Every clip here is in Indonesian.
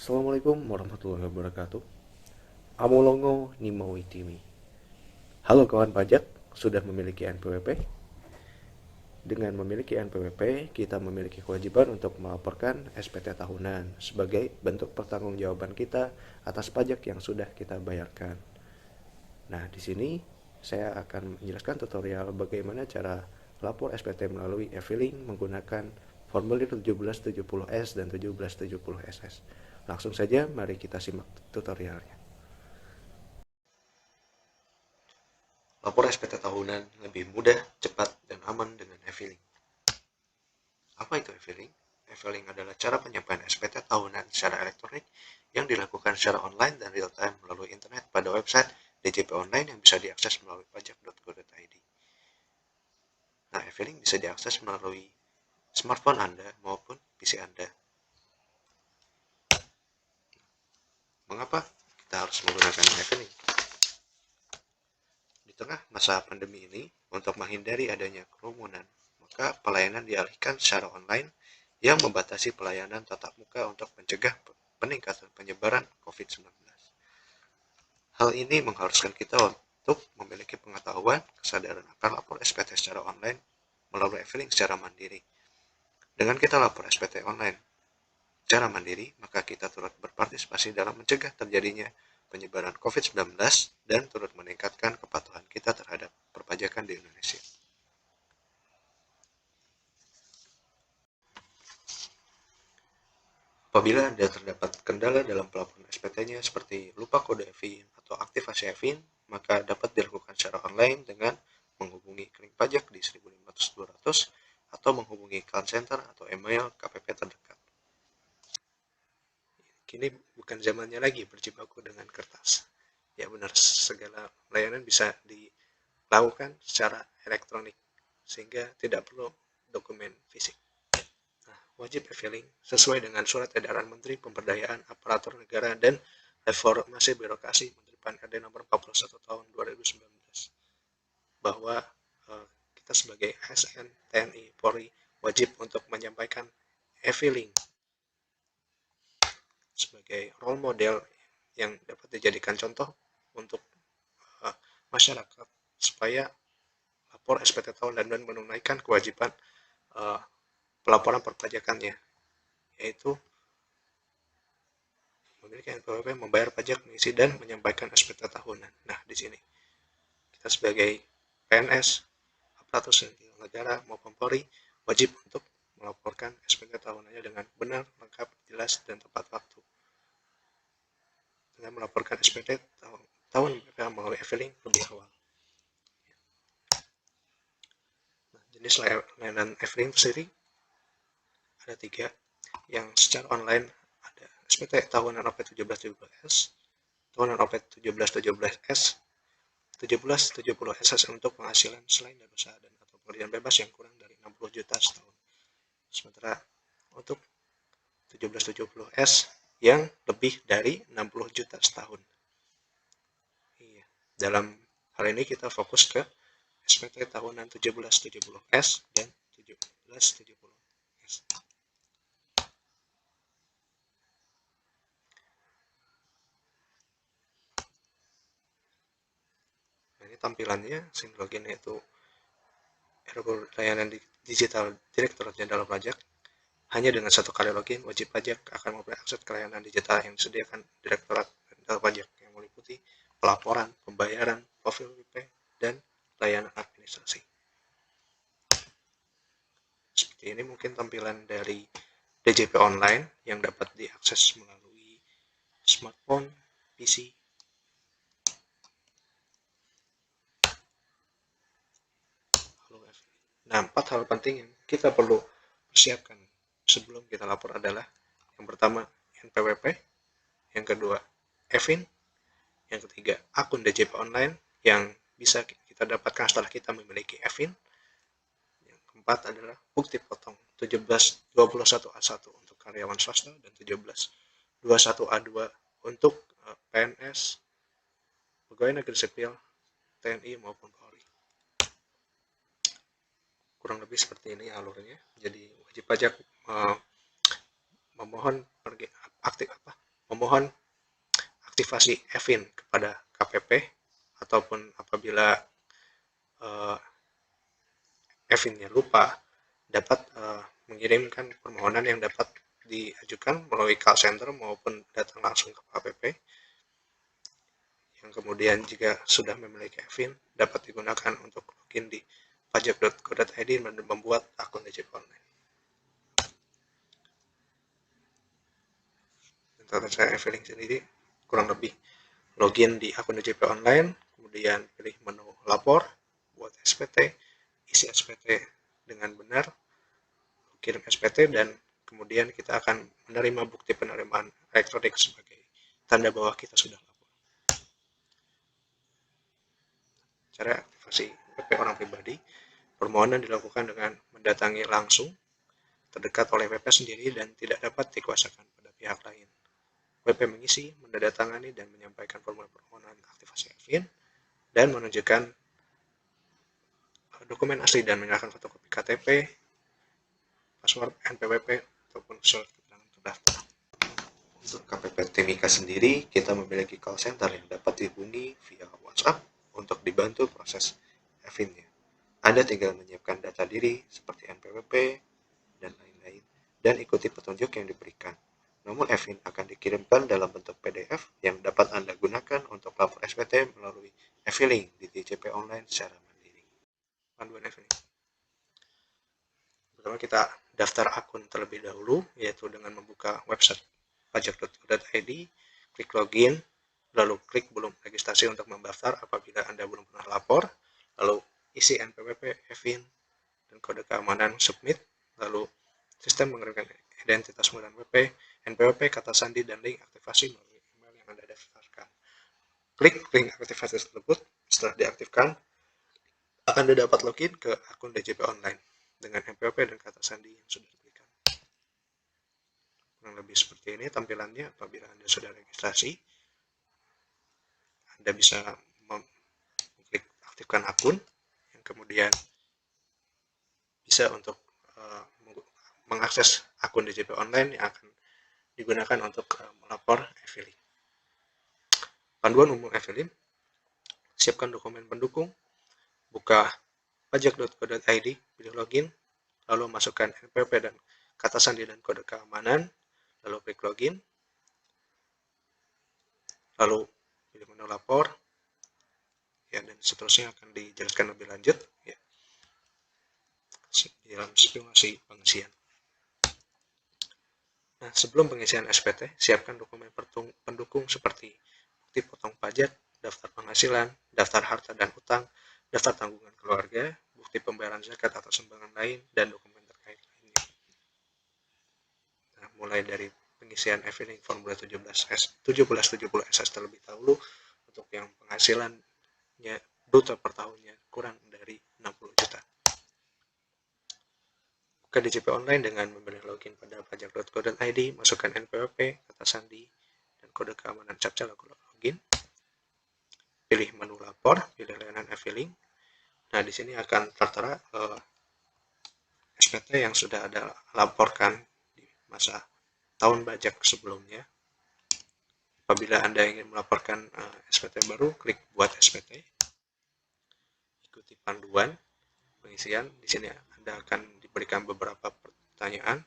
Assalamualaikum warahmatullahi wabarakatuh. Amolongo Nimau Itimi. Halo kawan pajak, sudah memiliki NPWP? Dengan memiliki NPWP, kita memiliki kewajiban untuk melaporkan SPT tahunan sebagai bentuk pertanggungjawaban kita atas pajak yang sudah kita bayarkan. Nah, di sini saya akan menjelaskan tutorial bagaimana cara lapor SPT melalui e-filing menggunakan formulir 1770S dan 1770SS. Langsung saja, mari kita simak tutorialnya. Lapor SPT tahunan lebih mudah, cepat, dan aman dengan e-filing. Apa itu e-filing? E-filing adalah cara penyampaian SPT tahunan secara elektronik yang dilakukan secara online dan real-time melalui internet pada website DJP Online yang bisa diakses melalui pajak.go.id. Nah, e-filing bisa diakses melalui smartphone Anda maupun PC Anda. Mengapa kita harus menggunakan e-filing? Di tengah masa pandemi ini, untuk menghindari adanya kerumunan, maka pelayanan dialihkan secara online yang membatasi pelayanan tatap muka untuk mencegah peningkatan penyebaran COVID-19. Hal ini mengharuskan kita untuk memiliki pengetahuan, kesadaran akan lapor SPT secara online melalui e-filing secara mandiri. Dengan kita lapor SPT online secara mandiri, maka kita turut berpartisipasi dalam mencegah terjadinya penyebaran COVID-19 dan turut meningkatkan kepatuhan kita terhadap perpajakan di Indonesia. Apabila Anda terdapat kendala dalam pelaporan SPT-nya seperti lupa kode e-filing atau aktivasi e-filing, maka dapat dilakukan secara online dengan menghubungi Kling Pajak di 1500200 atau menghubungi call center atau email KPP terdekat. Kini bukan zamannya lagi berjibaku dengan kertas. Ya benar, segala layanan bisa dilakukan secara elektronik, sehingga tidak perlu dokumen fisik. Nah, wajib e-filing sesuai dengan Surat Edaran Menteri Pemberdayaan Aparatur Negara dan Reformasi Birokrasi Menteri PAN-RD nomor 41 tahun 2019 bahwa kita sebagai ASN, TNI, Polri wajib untuk menyampaikan e-filing sebagai role model yang dapat dijadikan contoh untuk masyarakat supaya lapor SPT tahunan dan menunaikan kewajiban pelaporan perpajakannya, yaitu memiliki NPWP, membayar pajak, mengisi dan menyampaikan SPT tahunan. Nah, di sini kita sebagai PNS, aparatur sipil negara maupun Polri wajib untuk melaporkan SPT tahunannya dengan benar, lengkap, jelas, dan tepat waktu. Dengan melaporkan SPT tahun mereka melalui e-filing lebih awal. Nah, jenis layanan e-filing sendiri ada 3. Yang secara online ada SPT tahunan OP1717S, tahunan OP1717S, 1770SS untuk penghasilan selain dari usaha dan atau pekerjaan bebas yang kurang dari 60 juta setahun. Sementara untuk 1770S yang lebih dari 60 juta setahun. Iya. Dalam hal ini kita fokus ke SPT tahunan 1770S dan 1770S. Nah, ini tampilannya SIM login yaitu layanan digital Direktorat Jenderal Pajak. Hanya dengan satu kali login, wajib pajak akan memperoleh akses ke layanan digital yang disediakan Direktorat Jenderal Pajak yang meliputi pelaporan, pembayaran, profil WP, dan layanan administrasi. Seperti ini mungkin tampilan dari DJP Online yang dapat diakses melalui smartphone, PC. Nah, 4 hal penting yang kita perlu persiapkan sebelum kita lapor adalah yang pertama NPWP, yang kedua e-filing, yang ketiga akun DJP Online yang bisa kita dapatkan setelah kita memiliki e-filing. Yang keempat adalah bukti potong 1721A1 untuk karyawan swasta dan 1721A2 untuk PNS, pegawai negeri sipil, TNI maupun Polri. Kurang lebih seperti ini alurnya. Jadi wajib pajak memohon memohon aktivasi EVIN kepada KPP, ataupun apabila EVIN-nya lupa, dapat mengirimkan permohonan yang dapat diajukan melalui call center maupun datang langsung ke KPP, yang kemudian jika sudah memiliki EVIN dapat digunakan untuk login di pajak.go.id dan membuat akun DJP online. Tata cara e-filing sendiri kurang lebih login di akun DJP online, kemudian pilih menu lapor, buat SPT, isi SPT dengan benar, kirim SPT, dan kemudian kita akan menerima bukti penerimaan elektronik sebagai tanda bahwa kita sudah lapor. Cara aktivasi PP orang pribadi, permohonan dilakukan dengan mendatangi langsung terdekat oleh PP sendiri dan tidak dapat dikuasakan pada pihak lain. PP mengisi, menandatangani, dan menyampaikan formulir permohonan aktivasi EVIN dan menunjukkan dokumen asli dan menyerahkan fotokopi KTP, password NPWP, ataupun surat keterangan terdaftar. Untuk KPP Timika sendiri, kita memiliki call center yang dapat dihubungi via WhatsApp untuk dibantu proses EVIN-nya. Anda tinggal menyiapkan data diri seperti NPWP dan lain-lain, dan ikuti petunjuk yang diberikan. Namun EVIN akan dikirimkan dalam bentuk PDF yang dapat Anda gunakan untuk lapor SPT melalui e-filing di DJP online secara mandiri. Panduan e-filing. Pertama, kita daftar akun terlebih dahulu, yaitu dengan membuka website pajak.go.id, klik login, lalu klik belum registrasi untuk mendaftar apabila Anda belum pernah lapor, lalu isi NPWP, EVIN, dan kode keamanan submit, lalu sistem mengirimkan identitas modal NPWP, kata sandi, dan link aktivasi melalui email yang Anda daftarkan. Klik link aktivasi tersebut. Setelah diaktifkan, Anda dapat login ke akun DJP online dengan NPWP dan kata sandi yang sudah diberikan. Kurang lebih seperti ini tampilannya apabila Anda sudah registrasi. Anda bisa mengklik aktifkan akun, yang kemudian bisa untuk mengakses akun DJP online yang akan digunakan untuk melapor e-filing. Panduan umum e-filing, siapkan dokumen pendukung, buka pajak.go.id, pilih login, lalu masukkan NPWP dan kata sandi dan kode keamanan, lalu klik login, lalu pilih menu lapor, ya, dan seterusnya akan dijelaskan lebih lanjut ya, dalam simulasi pengisian. Nah, sebelum pengisian SPT, siapkan dokumen pendukung seperti bukti potong pajak, daftar penghasilan, daftar harta dan utang, daftar tanggungan keluarga, bukti pembayaran zakat atau sumbangan lain, dan dokumen terkait lainnya. Nah, mulai dari pengisian e-filing formulir 1770SS terlebih dahulu, untuk yang penghasilannya bruto per tahunnya kurang dari 60 juta. Buka DJP online dengan memilih login pada pajak.go.id, masukkan NPWP, kata sandi, dan kode keamanan captcha, lalu login. Pilih menu lapor, pilih layanan e-filing. Nah, di sini akan tertera SPT yang sudah Anda laporkan di masa tahun pajak sebelumnya. Apabila Anda ingin melaporkan SPT baru, klik buat SPT. Ikuti panduan pengisian. Di sini Anda akan diberikan beberapa pertanyaan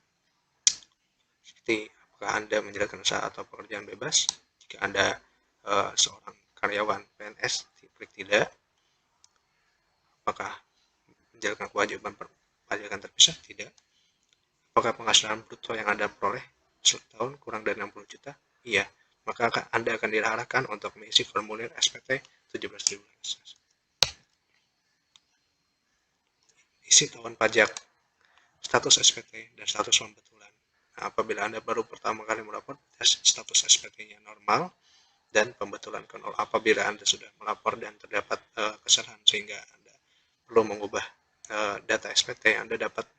seperti apakah Anda menjalankan usaha atau pekerjaan bebas. Jika Anda seorang karyawan PNS, klik tidak. Apakah menjalankan kewajiban perpajakan terpisah? Tidak. Apakah penghasilan bruto yang Anda peroleh setahun kurang dari 60 juta? Iya. Maka Anda akan diarahkan untuk mengisi formulir SPT 17.000. Isi tahun pajak, status SPT, dan status pembetulan. Nah, apabila Anda baru pertama kali melapor, status SPT-nya normal dan pembetulan ke nol. Apabila Anda sudah melapor dan terdapat kesalahan sehingga Anda perlu mengubah data SPT, Anda dapat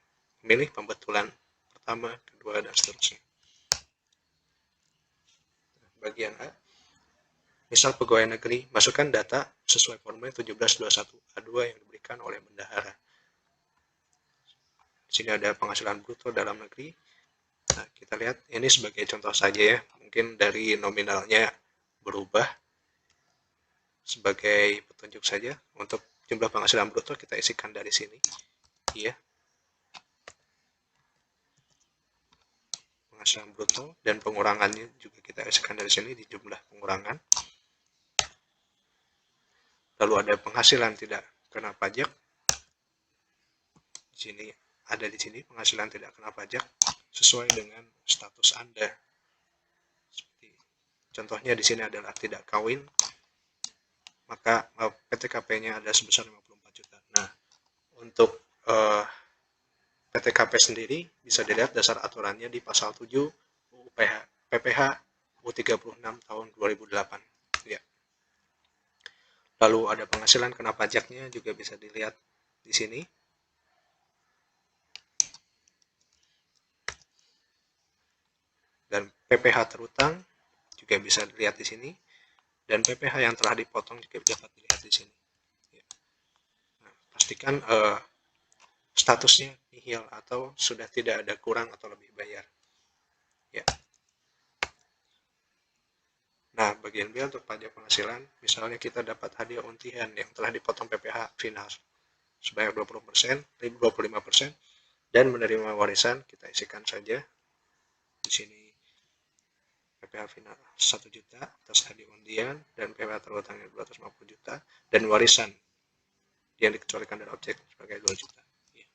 memilih pembetulan pertama, kedua, dan seterusnya. Bagian A, misal pegawai negeri, masukkan data sesuai formulir 1721A2 yang diberikan oleh bendahara. Di sini ada penghasilan bruto dalam negeri. Nah, kita lihat ini sebagai contoh saja ya. Mungkin mungkin dari nominalnya berubah sebagai petunjuk saja. Untuk jumlah penghasilan bruto kita isikan dari sini, ya. Penghasilan bruto dan pengurangannya juga kita isikan dari sini di jumlah pengurangan. Lalu ada penghasilan tidak kena pajak. Di sini ada di sini penghasilan tidak kena pajak sesuai dengan status Anda. Seperti contohnya di sini adalah tidak kawin, maka PTKP-nya ada sebesar 54 juta. Nah, untuk PTKP sendiri bisa dilihat dasar aturannya di pasal 7 PPH U36 tahun 2008. Ya. Lalu ada penghasilan kena pajaknya juga bisa dilihat di sini. Dan PPH terutang juga bisa dilihat di sini. Dan PPH yang telah dipotong juga dapat dilihat di sini. Ya. Nah, pastikan statusnya nihil atau sudah tidak ada kurang atau lebih bayar. Ya. Nah, bagian B untuk pajak penghasilan, misalnya kita dapat hadiah untian yang telah dipotong PPH final sebanyak 20%, 25%, dan menerima warisan, kita isikan saja di sini PPH final 1 juta atas hadiah undian dan PPH terutangnya 250 juta dan warisan yang dikecualikan dari objek sebagai 2 juta. Ya.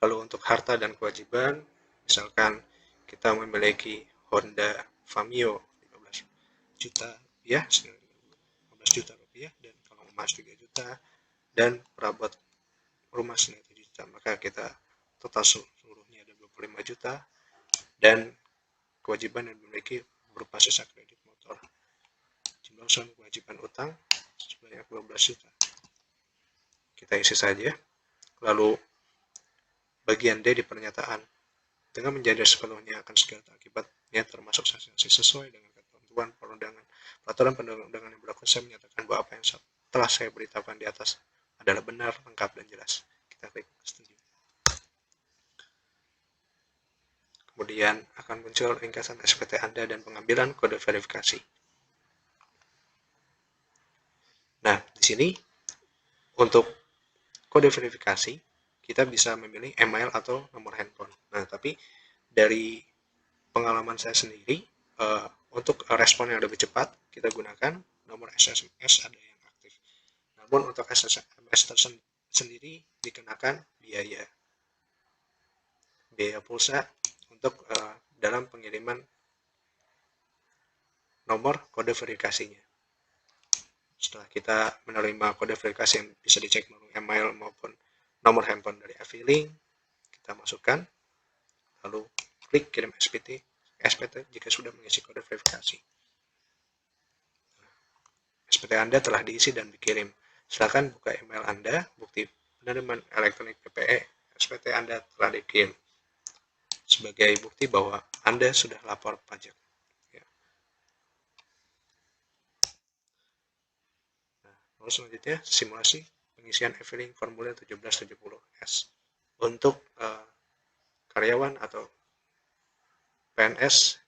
Lalu untuk harta dan kewajiban, misalkan kita memiliki Honda Vario 15 juta rupiah, 15 juta rupiah, dan kalau emas 3 juta, dan perabot rumah senilai 7 juta, maka kita total seluruhnya ada 25 juta, dan kewajiban yang dimiliki berupa sisa kredit motor. Jumlah usaha kewajiban utang sebanyak 12 juta. Kita isi saja. Lalu bagian D di pernyataan, dengan menjadi sepenuhnya akan segala akibatnya termasuk sanksi sesuai dengan ketentuan peraturan perundang-undangan yang berlaku, saya menyatakan bahwa apa yang telah saya beritahukan di atas adalah benar, lengkap, dan jelas. Kita klik setuju. Kemudian akan muncul ringkasan SPT Anda dan pengambilan kode verifikasi. Nah, di sini untuk kode verifikasi kita bisa memilih email atau nomor handphone. Nah, tapi dari pengalaman saya sendiri, untuk respon yang lebih cepat kita gunakan nomor SMS ada yang aktif. Namun untuk SMS sendiri dikenakan biaya pulsa untuk dalam pengiriman nomor kode verifikasinya. Setelah kita menerima kode verifikasi yang bisa dicek melalui email maupun nomor handphone dari Avilink, kita masukkan, lalu klik kirim SPT jika sudah mengisi kode verifikasi. SPT Anda telah diisi dan dikirim. Silakan buka email Anda, bukti penerimaan elektronik PPE SPT Anda telah dikirim sebagai bukti bahwa Anda sudah lapor pajak. Ya. Nah, lalu selanjutnya simulasi pengisian Avilink formulir 1770S untuk karyawan atau PNS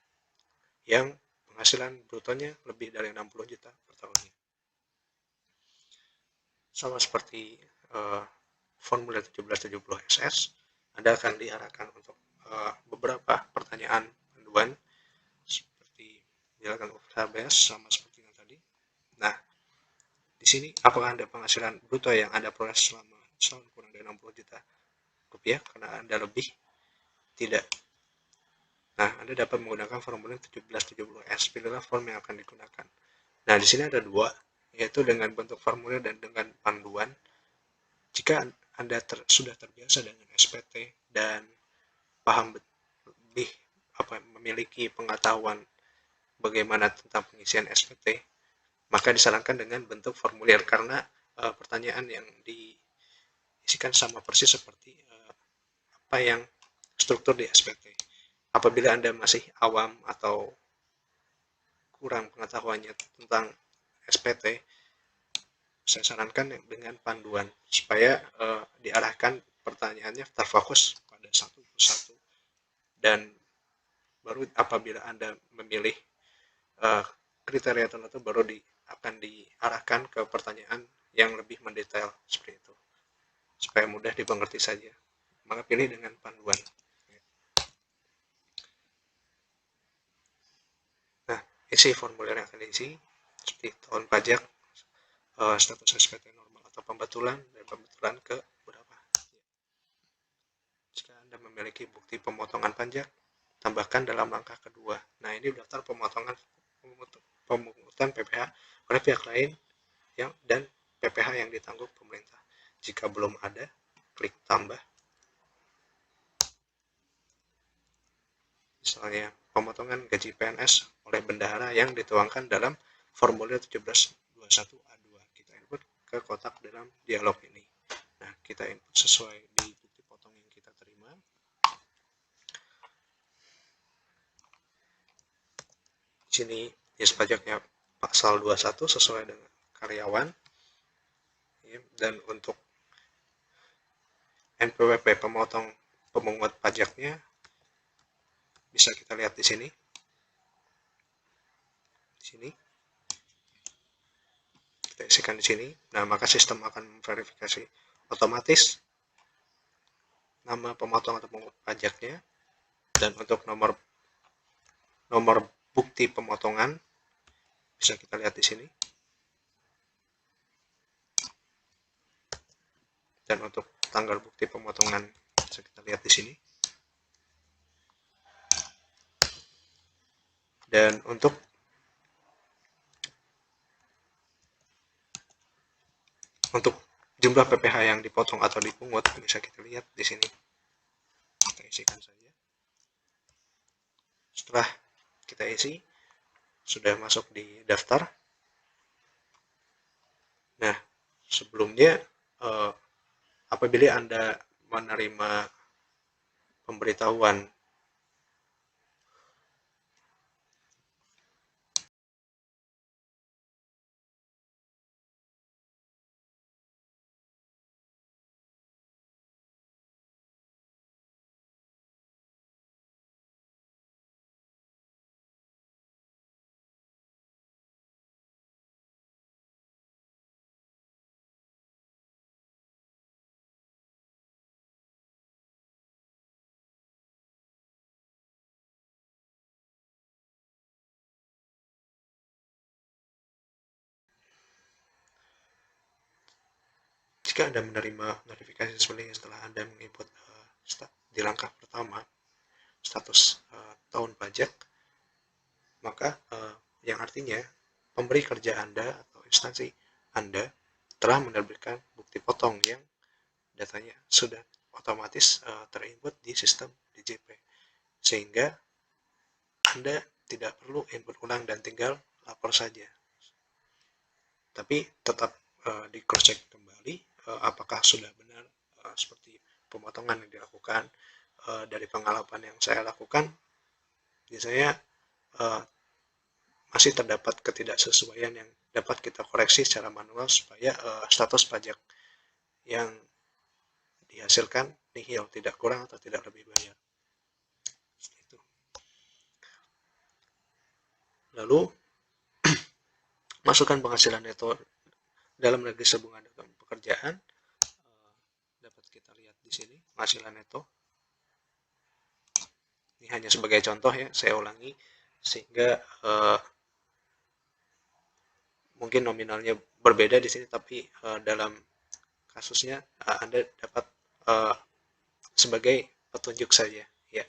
yang penghasilan brutonya lebih dari 60 juta per tahunnya. Sama seperti formulir 1770SS, Anda akan diarahkan untuk beberapa pertanyaan panduan seperti menjalankan HBS sama seperti yang tadi. Nah, di sini apakah Anda penghasilan bruto yang Anda peroleh selama setahun kurang dari 60 juta rupiah karena Anda lebih? Tidak. Nah, Anda dapat menggunakan formulir 1770S. Pilihlah form yang akan digunakan. Nah, di sini ada dua, yaitu dengan bentuk formulir dan dengan panduan. Jika Anda sudah terbiasa dengan SPT dan paham lebih memiliki pengetahuan bagaimana tentang pengisian SPT, maka disarankan dengan bentuk formulir karena pertanyaan yang diisikan sama persis seperti apa yang struktur di SPT. Apabila Anda masih awam atau kurang pengetahuannya tentang SPT, saya sarankan dengan panduan supaya diarahkan pertanyaannya terfokus pada satu persatu dan Baru apabila Anda memilih kriteria tertentu baru akan diarahkan ke pertanyaan yang lebih mendetail seperti itu. Supaya mudah dimengerti saja. Maka pilih dengan panduan. Nah, isi formulir yang akan diisi seperti tahun pajak, status SPT normal atau pembetulan, dan pembetulan ke berapa. Jika Anda memiliki bukti pemotongan pajak, tambahkan dalam langkah kedua. Nah, ini daftar pemungutan PPh oleh pihak lain dan PPh yang ditanggung pemerintah. Jika belum ada, klik tambah. Misalnya, pemotongan gaji PNS oleh bendahara yang dituangkan dalam formulir 1721A2. Kita input ke kotak dalam dialog ini. Nah, kita input sesuai di bukti potong yang kita terima. Di sini jenis pajaknya pasal 21 sesuai dengan karyawan. Dan untuk NPWP pemungut pajaknya bisa kita lihat di sini. Kita isikan di sini. Nah, maka sistem akan memverifikasi otomatis nama pemotong atau pemungut pajaknya, dan untuk nomor bukti pemotongan bisa kita lihat di sini. Dan untuk tanggal bukti pemotongan bisa kita lihat di sini. Dan untuk jumlah PPh yang dipotong atau dipungut bisa kita lihat di sini. Kita isikan saja. Setelah kita isi, sudah masuk di daftar. Nah, sebelumnya apabila Anda menerima pemberitahuan jika Anda menerima notifikasi seperti ini setelah Anda menginput di langkah pertama status tahun pajak, maka yang artinya pemberi kerja Anda atau instansi Anda telah menerbitkan bukti potong yang datanya sudah otomatis terinput di sistem DJP, sehingga Anda tidak perlu input ulang dan tinggal lapor saja. Tapi tetap di cross check kembali apakah sudah benar seperti pemotongan yang dilakukan. Dari pengalaman yang saya lakukan, biasanya masih terdapat ketidaksesuaian yang dapat kita koreksi secara manual supaya status pajak yang dihasilkan nihil, tidak kurang atau tidak lebih bayar. Itu. Lalu masukkan penghasilan neto dalam negeri sehubungan dengan pekerjaan. Dapat kita lihat di sini penghasilan neto. Ini hanya sebagai contoh ya, saya ulangi sehingga mungkin nominalnya berbeda di sini, tapi dalam kasusnya Anda dapat sebagai petunjuk saja ya.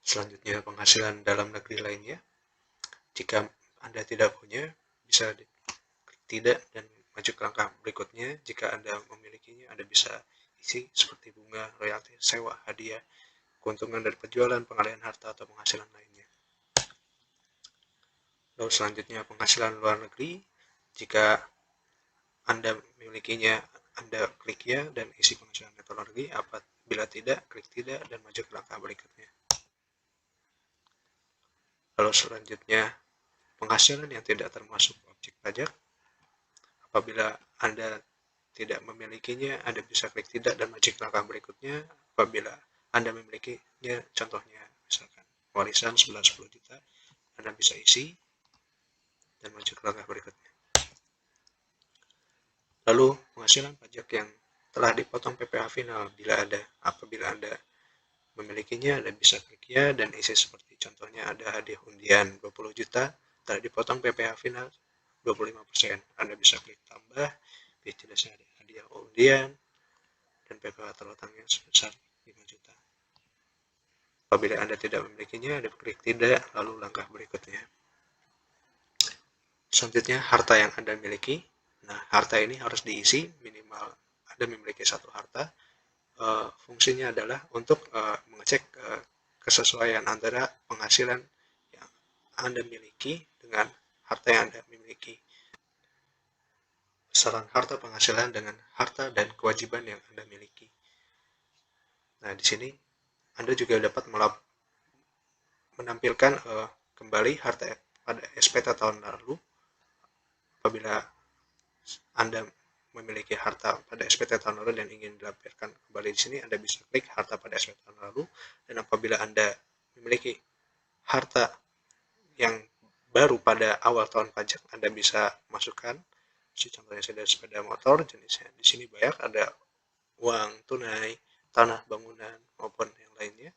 Selanjutnya penghasilan dalam negeri lainnya. Jika Anda tidak punya, bisa klik tidak dan maju ke langkah berikutnya. Jika Anda memilikinya, Anda bisa isi seperti bunga, royalti, sewa, hadiah, keuntungan dari penjualan, pengalihan harta, atau penghasilan lainnya. Lalu selanjutnya penghasilan luar negeri. Jika Anda memilikinya, Anda klik ya dan isi penghasilan neto luar negeri. Apabila tidak, klik tidak dan maju ke langkah berikutnya. Lalu selanjutnya penghasilan yang tidak termasuk objek pajak. Apabila Anda tidak memilikinya, Anda bisa klik tidak dan maju ke langkah berikutnya. Apabila Anda memilikinya, contohnya misalkan warisan 10 juta, Anda bisa isi dan maju ke langkah berikutnya. Lalu penghasilan pajak yang telah dipotong PPh final apabila Anda memilikinya, Anda bisa klik ya dan isi seperti contohnya ada hadiah undian 20 juta, telah dipotong PPh final 25%. Anda bisa klik tambah, jelasnya ada hadiah undian dan PPh terutangnya sebesar 5 juta. Apabila Anda tidak memilikinya, Anda klik tidak, lalu langkah berikutnya. Selanjutnya, harta yang Anda miliki. Nah, harta ini harus diisi minimal Anda memiliki satu harta. Fungsinya adalah untuk mengecek kesesuaian antara penghasilan yang Anda miliki dengan harta yang Anda miliki. Besaran harta penghasilan dengan harta dan kewajiban yang Anda miliki. Nah, di sini Anda juga dapat menampilkan kembali harta pada SPT tahun lalu. Apabila Anda memiliki harta pada SPT tahun lalu dan ingin dilampirkan kembali di sini, Anda bisa klik harta pada SPT tahun lalu. Dan apabila Anda memiliki harta yang baru pada awal tahun pajak, Anda bisa masukkan. Contohnya saya dari sepeda motor, jenisnya di sini banyak, ada uang tunai, tanah, bangunan, maupun yang lainnya.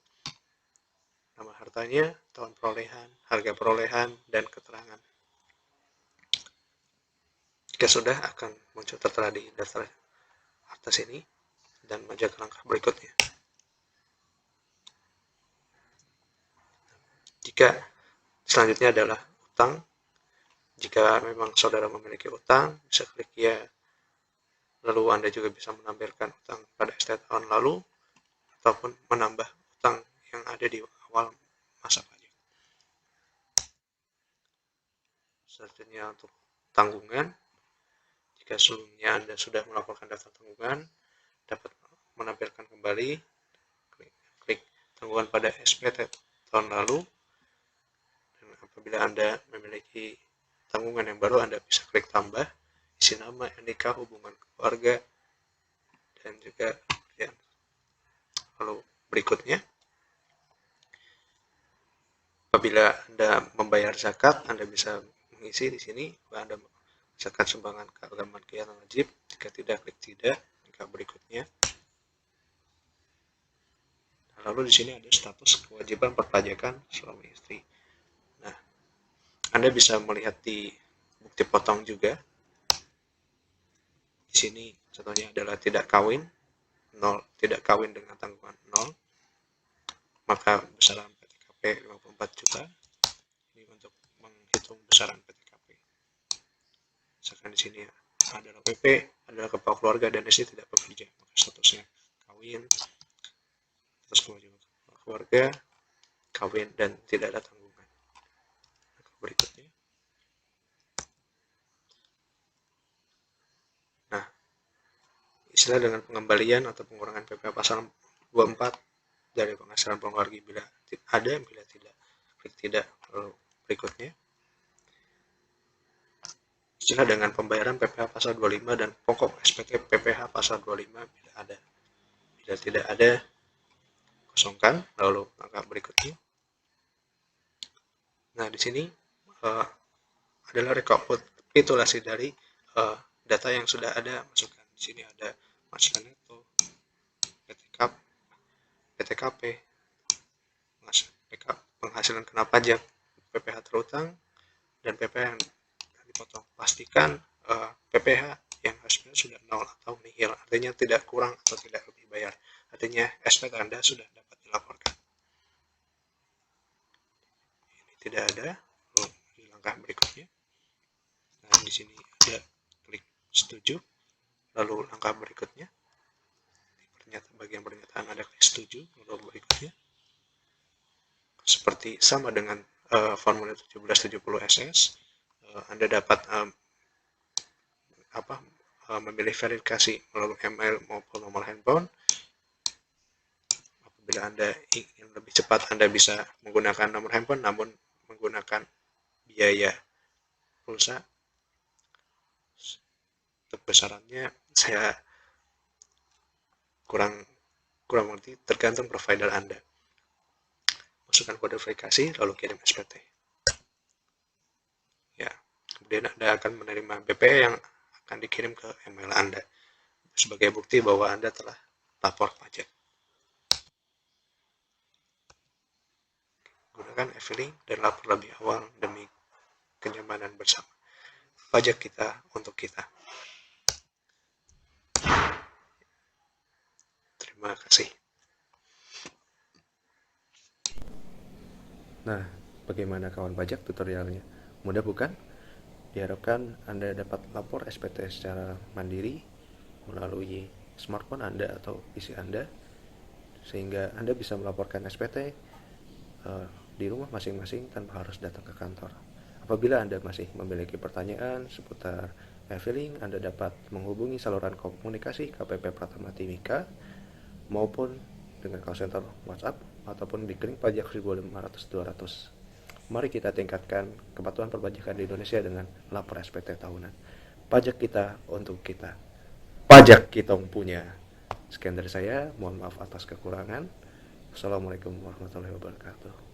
Nama hartanya, tahun perolehan, harga perolehan, dan keterangan. Jika sudah, akan muncul tertera di daftar atas ini dan maju ke langkah berikutnya. Jika selanjutnya adalah utang, jika memang saudara memiliki utang, bisa klik ya. Lalu Anda juga bisa menampilkan utang pada SPT tahun lalu ataupun menambah utang yang ada di awal masa pajak. Selanjutnya untuk tanggungan, jika sebelumnya Anda sudah melaporkan daftar tanggungan, dapat menampilkan kembali, klik tanggungan pada SPT tahun lalu. Dan apabila Anda memiliki tanggungan yang baru, Anda bisa klik tambah, isi nama, NIK, hubungan keluarga, dan juga ya. Lalu berikutnya, apabila Anda membayar zakat, Anda bisa mengisi di sini bahwa Anda zakat sumbangan keagamaan kegiatan wajib. Jika tidak, klik tidak. Langkah berikutnya. Lalu di sini ada status kewajiban perpajakan suami istri. Nah, Anda bisa melihat di bukti potong juga. Di sini contohnya adalah tidak kawin, 0, tidak kawin dengan tanggungan 0, maka besaran PTKP 54 juta. Ini untuk menghitung besaran PTKP. Misalkan di sini adalah PP, adalah kepala keluarga dan istri tidak bekerja, maka statusnya kawin, status kewajiban keluarga, kawin dan tidak ada tanggungan. Berikutnya. Nah, istilah dengan pengembalian atau pengurangan PPh pasal 24 dari penghasilan pengeluarga bila ada, bila tidak, klik tidak. Lalu berikutnya. Istilah dengan pembayaran PPh pasal 25 dan pokok SPT PPh pasal 25 bila ada. Bila tidak ada, kosongkan. Lalu langkah berikutnya. Nah, di sini adalah rekapitulasi dari data yang sudah ada. Masukkan di sini ada masukan neto, PTKP, penghasilan kena pajak, PPh terutang, dan PPh yang dipotong. Pastikan PPh yang hasilnya sudah 0 atau nihil, artinya tidak kurang atau tidak lebih bayar. Artinya SPT Anda sudah dapat dilaporkan. Ini tidak ada. Di langkah berikutnya. Nah, di sini ada klik setuju. Lalu langkah berikutnya. Di bagian pernyataan ada klik setuju. Lalu berikutnya. Seperti sama dengan formulir 1770 SS, Anda dapat memilih verifikasi melalui email maupun nomor handphone. Apabila Anda ingin lebih cepat, Anda bisa menggunakan nomor handphone namun menggunakan biaya pulsa. Untuk besarannya Saya kurang mengerti, tergantung provider Anda. Masukkan kode verifikasi lalu kirim SPT. Ya, kemudian Anda akan menerima BPE yang akan dikirim ke email Anda sebagai bukti bahwa Anda telah lapor pajak. Gunakan e-filing dan lapor lebih awal demi kenyamanan bersama. Pajak kita untuk kita. Terima kasih. Nah, bagaimana kawan pajak tutorialnya? Mudah bukan? Diharapkan Anda dapat lapor SPT secara mandiri melalui smartphone Anda atau PC Anda, sehingga Anda bisa melaporkan SPT di rumah masing-masing tanpa harus datang ke kantor. Apabila Anda masih memiliki pertanyaan seputar e-filing, Anda dapat menghubungi saluran komunikasi KPP Pratama Timika maupun dengan call center WhatsApp ataupun di link pajak 1500-200. Mari kita tingkatkan kepatuhan perpajakan di Indonesia dengan lapor SPT tahunan. Pajak kita untuk kita. Pajak kita punya. Sekian dari saya, mohon maaf atas kekurangan. Assalamualaikum warahmatullahi wabarakatuh.